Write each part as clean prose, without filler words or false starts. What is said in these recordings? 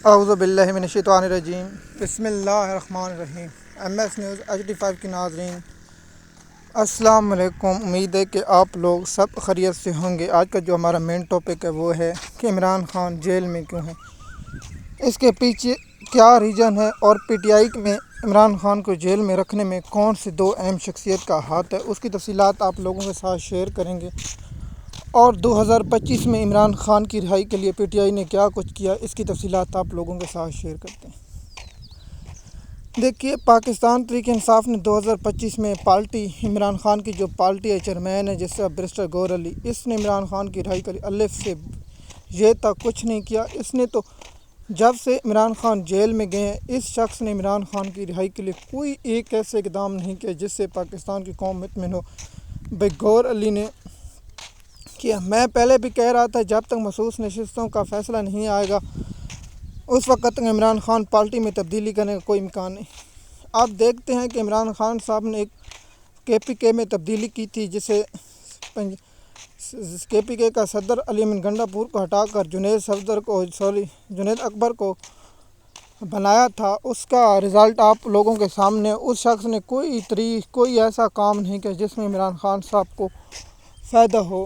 اعوذ باللہ من الشیطان الرجیم، بسم اللہ الرحمن الرحیم۔ MS نیوز HD5 کے ناظرین السلام علیکم۔ امید ہے کہ آپ لوگ سب خیریت سے ہوں گے۔ آج کا جو ہمارا مین ٹاپک ہے وہ ہے کہ عمران خان جیل میں کیوں ہے، اس کے پیچھے کیا ریزن ہے، اور PTI میں عمران خان کو جیل میں رکھنے میں کون سے دو اہم شخصیت کا ہاتھ ہے، اس کی تفصیلات آپ لوگوں کے ساتھ شیئر کریں گے۔ اور 2025 میں عمران خان کی رہائی کے لیے PTI نے کیا کچھ کیا، اس کی تفصیلات آپ لوگوں کے ساتھ شیئر کرتے ہیں۔ دیکھیے، پاکستان تحریک انصاف نے 2025 میں پارٹی عمران خان کی جو پارٹی ہے چیئرمین ہے، جس سے بیرسٹر گور علی، اس نے عمران خان کی رہائی کے لیے الف سے یہ تک کچھ نہیں کیا۔ اس نے تو جب سے عمران خان جیل میں گئے ہیں، اس شخص نے عمران خان کی رہائی کے لیے کوئی ایک ایسے اقدام نہیں کیا جس سے پاکستان کی قوم مطمئن ہو۔ بھائی گور علی نے کیا، میں پہلے بھی کہہ رہا تھا جب تک مخصوص نشستوں کا فیصلہ نہیں آئے گا اس وقت تک عمران خان پارٹی میں تبدیلی کرنے کا کوئی امکان نہیں۔ آپ دیکھتے ہیں کہ عمران خان صاحب نے ایک KPK میں تبدیلی کی تھی، جسے KPK کا صدر علی امین گنڈا پور کو ہٹا کر جنید اکبر کو بنایا تھا۔ اس کا رزلٹ آپ لوگوں کے سامنے، اس شخص نے کوئی ایسا کام نہیں کیا جس میں عمران خان صاحب کو فائدہ ہو۔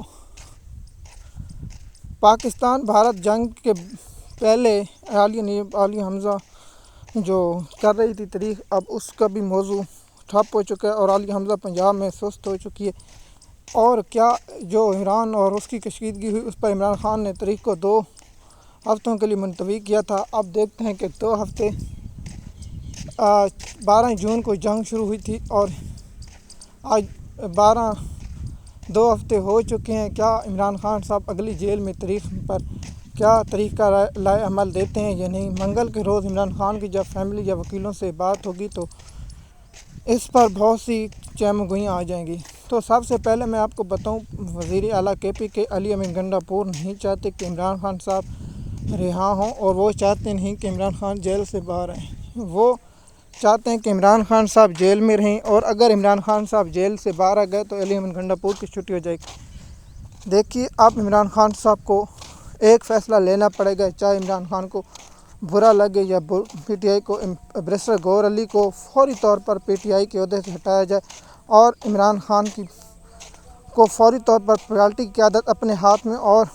پاکستان بھارت جنگ کے پہلے عالیہ حمزہ جو کر رہی تھی تاریخ، اب اس کا بھی موضوع ٹھپ ہو چکا ہے اور عالیہ حمزہ پنجاب میں سست ہو چکی ہے۔ اور کیا جو ایران اور اس کی کشیدگی ہوئی، اس پر عمران خان نے تاریخ کو 2 ہفتوں کے لیے ملتوی کیا تھا۔ اب دیکھتے ہیں کہ 2 ہفتے 12 جون کو جنگ شروع ہوئی تھی اور آج 2 ہفتے ہو چکے ہیں۔ کیا عمران خان صاحب اگلی جیل میں تاریخ پر کیا طریقہ لائے عمل دیتے ہیں یا نہیں؟ منگل کے روز عمران خان کی جب فیملی یا وکیلوں سے بات ہوگی تو اس پر بہت سی چیمگوئیاں آ جائیں گی۔ تو سب سے پہلے میں آپ کو بتاؤں، وزیر اعلیٰ KPK علی امین گنڈا پور نہیں چاہتے کہ عمران خان صاحب رہا ہوں، اور وہ چاہتے نہیں کہ عمران خان جیل سے باہر آئیں۔ وہ چاہتے ہیں کہ عمران خان صاحب جیل میں رہیں، اور اگر عمران خان صاحب جیل سے باہر آ گئے تو علی امین گنڈا پور کی چھٹی ہو جائے گی۔ دیکھیے، اب عمران خان صاحب کو ایک فیصلہ لینا پڑے گا، چاہے عمران خان کو برا لگے یا PTI کو بیرسٹر گور علی کو فوری طور پر PTI کے عہدے سے ہٹایا جائے، اور عمران خان کو فوری طور پر پارٹی کی قیادت اپنے ہاتھ میں، اور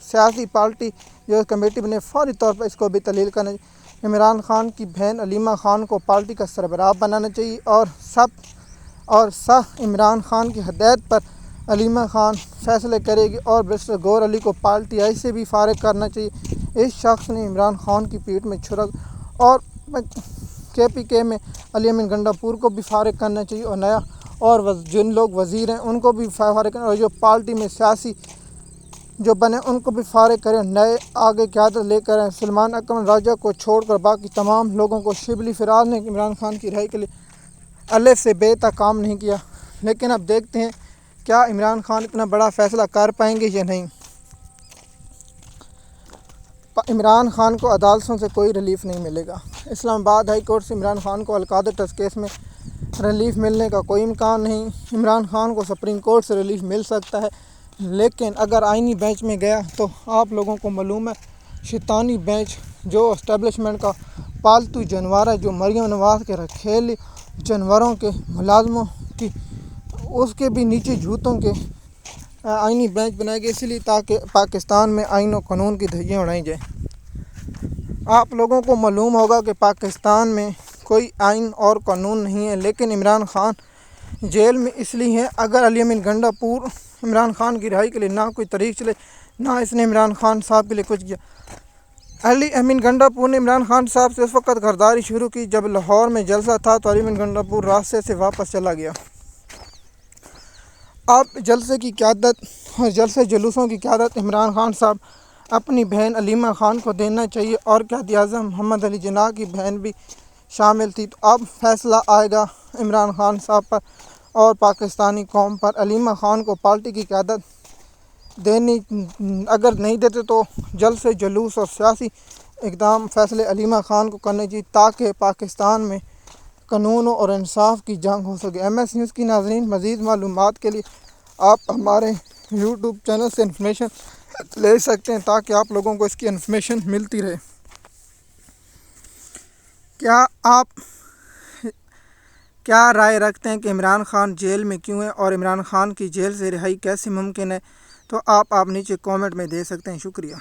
سیاسی پارٹی جو کمیٹی بنے فوری طور پر اس کو بھی تحلیل کرنا چاہیے۔ عمران خان کی بہن علیمہ خان کو پارٹی کا سربراہ بنانا چاہیے، اور عمران خان کی ہدایت پر علیمہ خان فیصلے کرے گی، اور بیرسٹر گور علی کو PTI سے بھی فارغ کرنا چاہیے۔ اس شخص نے عمران خان کی پیٹھ میں چھرک، اور KPK میں علی امین گنڈا پور کو بھی فارغ کرنا چاہیے، اور جن لوگ وزیر ہیں ان کو بھی فارغ کرنا، اور جو پارٹی میں سیاسی جو بنے ان کو بھی فارغ کریں، نئے آگے قیادت لے کر آئیں۔ سلمان اکرم راجہ کو چھوڑ کر باقی تمام لوگوں کو شبلی فراز نے عمران خان کی رہائی کے لیے الف سے بے تک کام نہیں کیا، لیکن اب دیکھتے ہیں کیا عمران خان اتنا بڑا فیصلہ کر پائیں گے یا نہیں۔ عمران خان کو عدالتوں سے کوئی ریلیف نہیں ملے گا۔ اسلام آباد ہائی کورٹ سے عمران خان کو القادر ٹرسٹ کیس میں ریلیف ملنے کا کوئی امکان نہیں۔ عمران خان کو سپریم کورٹ سے ریلیف مل سکتا ہے، لیکن اگر آئینی بینچ میں گیا تو آپ لوگوں کو معلوم ہے شیطانی بینچ جو اسٹیبلشمنٹ کا پالتو جانور ہے، جو مریم نواز کے رکھیلے جانوروں کے ملازموں کی، اس کے بھی نیچے جوتوں کے آئینی بینچ بنائے گئے، اس لیے تاکہ پاکستان میں آئین و قانون کی دھجیاں اڑائی جائیں۔ آپ لوگوں کو معلوم ہوگا کہ پاکستان میں کوئی آئین اور قانون نہیں ہے، لیکن عمران خان جیل میں اس لیے ہیں۔ اگر علی امین گنڈا پور عمران خان کی رہائی کے لیے نہ کوئی تاریخ چلے، نہ اس نے عمران خان صاحب کے لیے کچھ کیا۔ علی امین گنڈا پور نے عمران خان صاحب سے اس وقت غداری شروع کی جب لاہور میں جلسہ تھا، تو علی امین گنڈا پور راستے سے واپس چلا گیا۔ اب جلسے کی قیادت اور جلوسوں کی قیادت عمران خان صاحب اپنی بہن علیمہ خان کو دینا چاہیے، اور قائد اعظم محمد علی جناح کی بہن بھی شامل تھی۔ تو اب فیصلہ آئے گا عمران خان صاحب پر اور پاکستانی قوم پر۔ علیمہ خان کو پارٹی کی قیادت دینی، اگر نہیں دیتے تو جلد سے جلوس اور سیاسی اقدام فیصلے علیمہ خان کو کرنے چاہیے، تاکہ پاکستان میں قانون اور انصاف کی جنگ ہو سکے۔ MS نیوز کی ناظرین، مزید معلومات کے لیے آپ ہمارے YouTube چینل سے انفارمیشن لے سکتے ہیں، تاکہ آپ لوگوں کو اس کی انفارمیشن ملتی رہے۔ کیا رائے رکھتے ہیں کہ عمران خان جیل میں کیوں ہے اور عمران خان کی جیل سے رہائی کیسے ممکن ہے؟ تو آپ نیچے کامنٹ میں دے سکتے ہیں۔ شکریہ۔